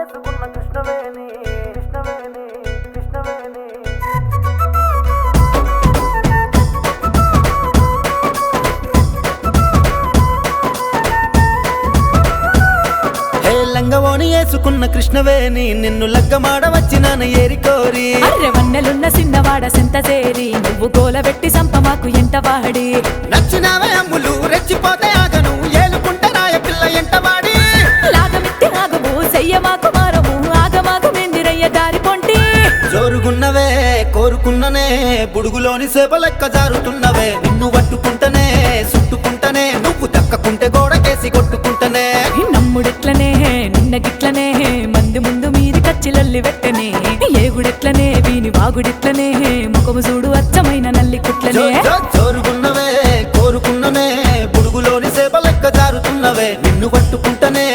వేసుకున్న కృష్ణవేణి కృష్ణవేణి కృష్ణవేణి లంగవోని వేసుకున్న కృష్ణవేణి నిన్ను లగ్గమాడ వచ్చినాను ఏరికోరి అర్రెవన్నెలున్న సిన్నవాడ సెంత చేరి నువ్వు గోలబెట్టి సంపమాకు ఎంటవాడి నచ్చినావే అమ్ములు రెచ్చిపోతే ఆగను ఏలుకుంటే రాయ పిల్ల ఎంటవాడి లాగమిత్తి ఆగము చెయ్యమాకు మారము ఆగమాగమేందిరయ్య దారి పొంటి జోరుగున్నవే కోరుకున్ననే బుడుగులోని సేప లెక్క జారుతున్నవే నిన్ను పట్టుకుంటనే చుట్టుకుంటనే నువ్వు దక్కకుంటే గోడకేసి కొట్టుకుంటనే నమ్ముడెట్లనే నిన్న గిట్లనే మంది ముందు మీది కచ్చిలల్లి వెట్టనే ఏగుడెట్లనే వీని వాగుడెట్లనే ముఖము చూడు అచ్చమైన నల్లి కుట్లనే జోరుగున్నవే కోరుకున్ననే బుడుగులోని సేప లెక్క జారుతున్నవే నిన్ను పట్టుకుంటనే